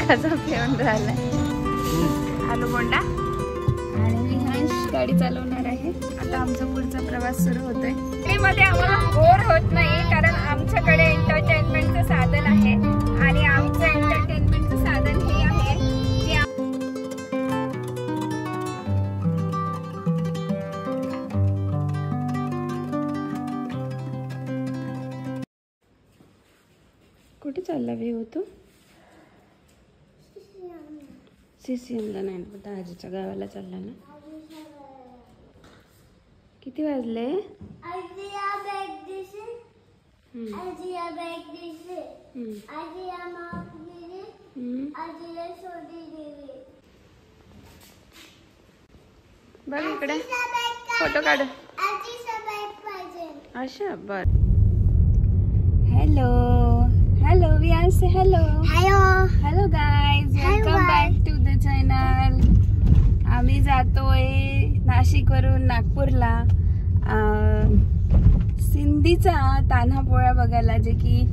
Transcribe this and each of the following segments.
कसा फेवून राहिलाय आलू बोंडा। आणि विहांश गाडी चालवणार आहे। आता आमचा पुढचा प्रवास सुरू होतोय। मध्ये आम्हाला बोर होत नाही कारण आमच्याकडे एंटरटेनमेंटचं साधन आहे आणि आमचं एंटरटेनमेंटचं साधन हे आहे की कुठे चालला विहू तू? सीसीएमला नाही पण आजीच्या गावाला चालला ना। किती वाजले? बघ इकडे फोटो काढ। अच्छा बर। हेलो हेलो विहांश से hello. Hello hello guys, welcome back to the channel. आम्ही जातोय नाशिक वरून नागपूरला सिंधीचा तान्हापोळा बघायला, जे की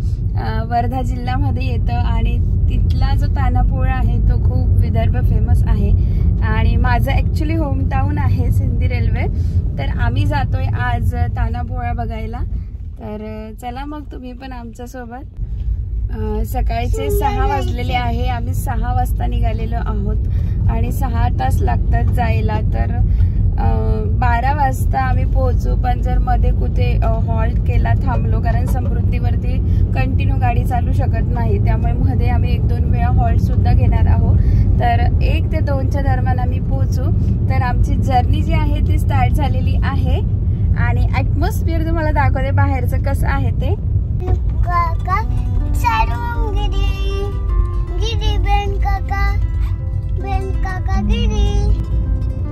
वर्धा जिल्ह्यामध्ये येतं आणि तिथला जो तान्हापोळा आहे तो खूप विदर्भ फेमस आहे आणि माझं ॲक्च्युली होमटाऊन आहे सिंधी रेल्वे। तर आम्ही जातोय आज तान्हापोळा बघायला। तर चला मग तुम्ही पण आमच्या सोबत। सकाळचे 6 वाजलेले आहे। आम्ही 6 वाजता निघालेलो आहोत आणि 6 तास लागतात जायला। तर 12 वाजता आम्ही पोहोचू, पण जर मध्ये कुठे हॉल्ट केला थांबलो, कारण समृद्धीवरती कंटिन्यू गाडी चालू शकत नाही, त्यामुळे मध्ये आम्ही 1-2 वेळा हॉल्ट सुद्धा घेणार आहोत। तर 1 ते 2च्या दरम्यान आम्ही पोहोचू। तर आमची जर्नी जी आहे ती स्टार्ट झालेली आहे आणि ॲटमॉस्फिअर तुम्हाला दाखवते बाहेरचं कसं आहे ते।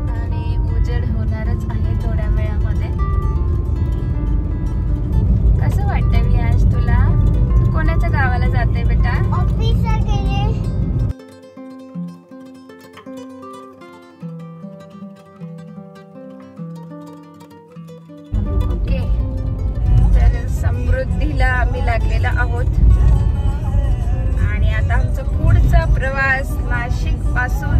आणि उजेड होणारच आहे थोड्या वेळामध्ये। कसं वाटतंय विहांश तुला? तू कोणाच्या गावाला जाते बेटा? ऑफिसला गेले। ओके, तर समृद्धीला आम्ही लागलेला आहोत आणि आता आमचा पुढचा प्रवास नाशिक पासून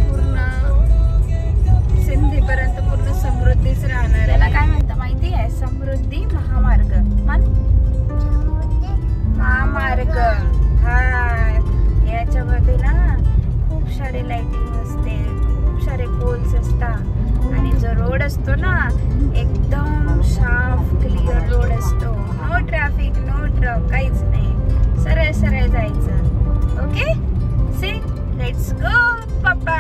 पूर्ण सिंधीपर्यंत पूर्ण समृद्धीच राहणार आहे। त्याला काय म्हणतात माहिती आहे? समृद्धी महामार्ग। महामार्ग हा, याच्यामध्ये ना खूप सारे लाइटिंग असते, खूप सारे पोल्स असतात आणि जो रोड असतो ना एकदम साफ क्लिअर रोड असतो। नो ट्रॅफिक, नो ट्रक, काहीच नाही, सरळ सरळ जायचं। ओके सी, लेट्स गो पप्पा।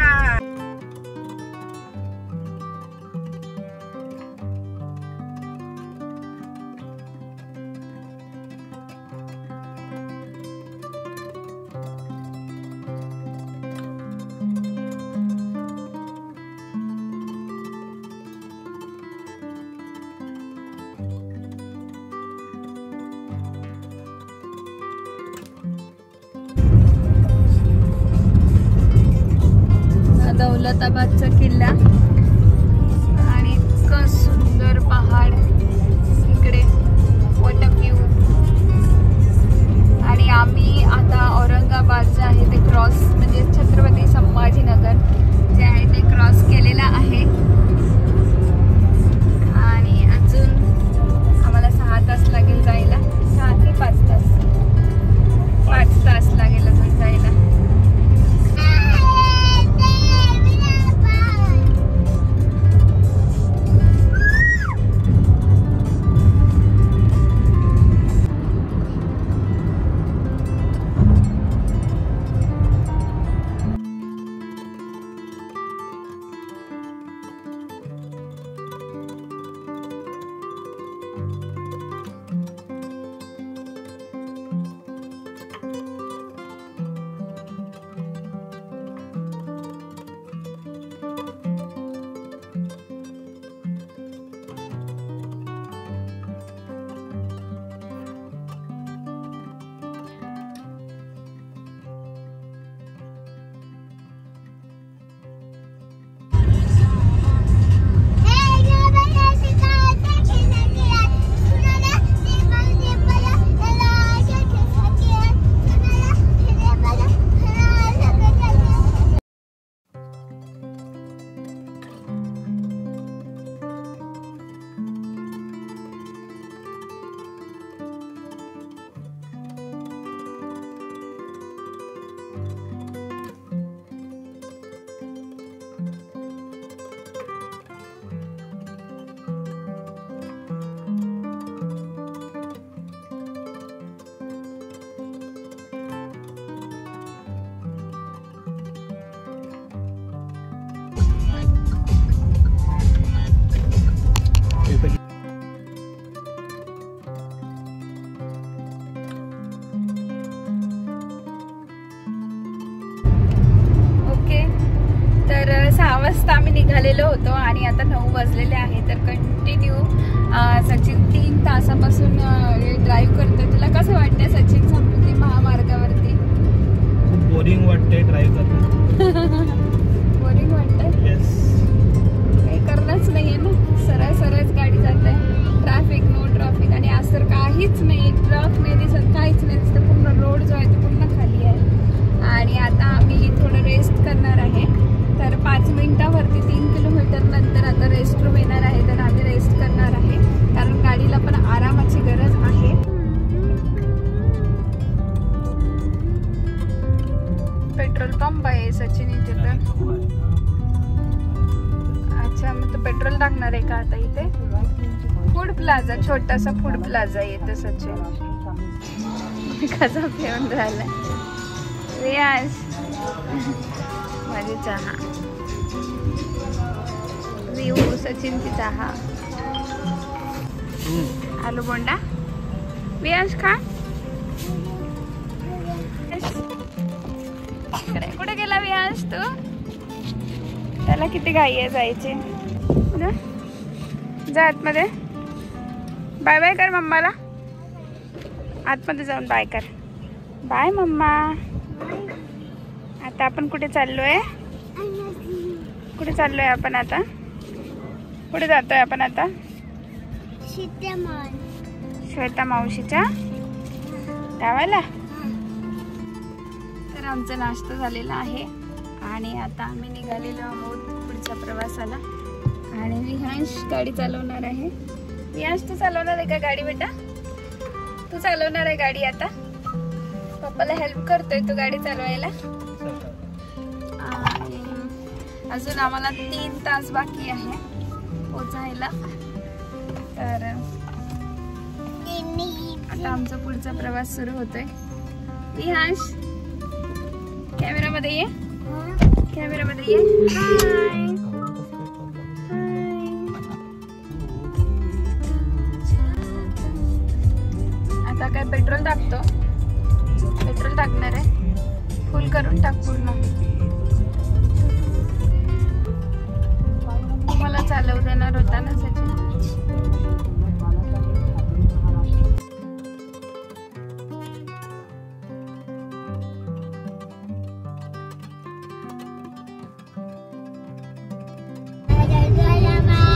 दौलताबादचा किल्ला आणि इतकं सुंदर पहाड इकडे, वॉटर व्ह्यू। आणि आम्ही आता औरंगाबाद जे आहे ते क्रॉस, म्हणजे छत्रपती संभाजीनगर जे आहे ते क्रॉस केलेला आहे आणि अजून आम्हाला 6 तास लागेल जायला। 6 ते 5 तास, 5 तास लागेल अजून जायला। निघालेलो होतो आणि आता 9 वाजलेले आहे. तर कंटिन्यू सचिन 3 तासापासून ड्राईव्ह करतोय. तुला कसं वाटतंय सचिन समृद्धी महामार्गावरती? खूप बोरिंग वाटतंय ड्राईव्ह करणं. बोरिंग वाटतंय? येस. काही करणंच नाहीये ना, सरळ सरळच गाडी जात आहे. ट्रॅफिक नो ट्रॅफिक आणि आज तर काहीच नाही, ट्रक नाही दिसत, काहीच नाही दिसत. पूर्ण रोड जो आहे तो पूर्ण खाली आहे. आणि आता आम्ही थोडं रेस्ट करणार आहे. तर 5 मिनिटावरती 3 किलोमीटर नंतर आता रेस्ट रूम येणार आहे. तर आम्ही रेस्ट करणार आहे कारण गाडीला पण आरामाची गरज आहे. पेट्रोल पंप आहे सचिन इथे. तर अच्छा, मग तो पेट्रोल टाकणार आहे का आता इथे? फूड प्लाझा, छोटासा फूड प्लाझा येतो सचिन. कसा पिऊन राहिला रियाज. माझी चहा रियू, सचिनची चहा. आलू बोंडा रियाज खा. कुठे गेला रियाज तू? त्याला किती घाई आहे जायची. जा आतमध्ये, बाय बाय कर मम्माला. आतमध्ये जाऊन बाय कर. Bye mamma. आता आपण कुठे चाललोय? कुठे चाललोय आपण आता? कुठे जातोय आपण आता? श्वेता मावशीच्या गावाला. तर आमचा नाश्ता झालेला आहे आणि आता आम्ही निघालेलो आहोत पुढच्या प्रवासाला. आणि विहांश गाडी चालवणार आहे. विहांश तू चालवणार आहे का गाडी बेटा? तू चालवणार आहे गाडी आता? पप्पाला हेल्प करतोय तू गाडी चालवायला. आणि अजून आम्हाला 3 तास बाकी आहे पोचायला. तर आता आमचा पुढचा प्रवास सुरू होतोय. विहांश कॅमेरामध्ये ये, कॅमेरामध्ये ये. हाय. आता काय पेट्रोल टाकतो? पेट्रोल टाकणार आहे. फुल करून टाक पूर्ण. मला चालवू देणार होता ना सचिन.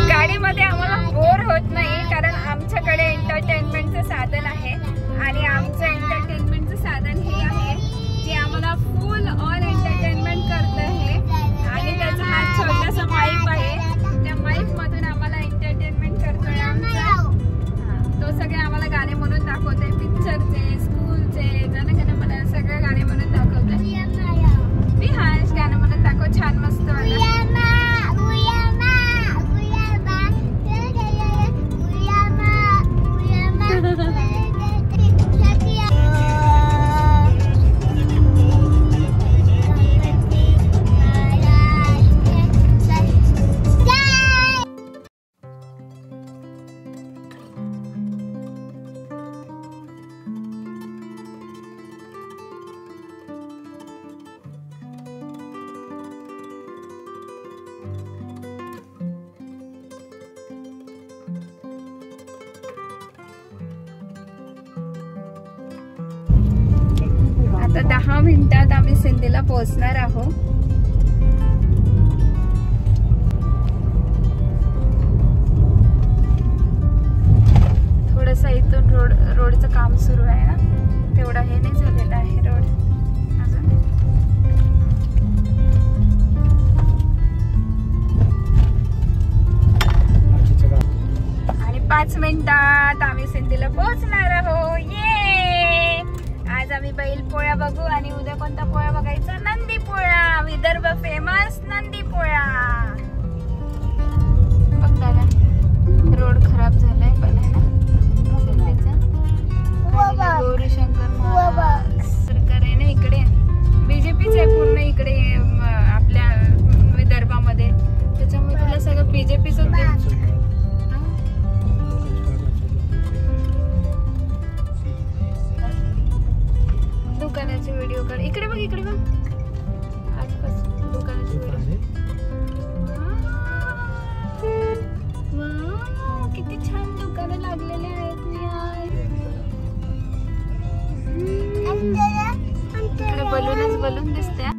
गाडीमध्ये आम्हाला बोर होत नाही कारण आमच्याकडे एंटरटेनमेंटचं साधन आहे. आणि आमचं एंटरटेनमेंटचं साधन हे आहे जे आम्हाला फुल ऑन एंटरटेनमेंट करतं हे. आणि त्याचा हा छोटासा माईक आहे. त्या माईक मधून आम्हाला एंटरटेनमेंट करतोय आमचा. तो सगळे आम्हाला गाणे म्हणून दाखवतोय. पिक्चरचे, स्कूलचे, जनगण मन सगळे गाणे म्हणून दाखवतोय. विहांश गाणं म्हणून दाखव छान मस्त वाला. आता 10 मिनिटात आम्ही सिंधीला पोहोचणार आहोत. थोडंसं इथून रोडचं काम सुरू आहे ना, तेवढा हे नाही झालेला आहे रोड अजून. आणि 5 मिनिटात आम्ही सिंधीला पोहोचणार आहोत. ये आज आम्ही बैल पोळ्या बघू आणि उद्या कोणता पोळा बघायचा? नंदी पोळा. विदर्भ फेमस नंदी पोळा. बघ दादा, रोड खराब झालाय पण आहे ना सिंधीचा. गौरीशंकर सरकार आहे ना इकडे, बीजेपीच आहे पूर्ण इकडे आपल्या विदर्भामध्ये. त्याच्यामुळे तुला सगळं बीजेपीच होते. दुकानाचे व्हिडिओ काढ. इकडे बघ, इकडे बघ. आजपासून दुकानाचे व्हिडिओ. लागलेले आहेत इकडे बलूनच बलून दिसते.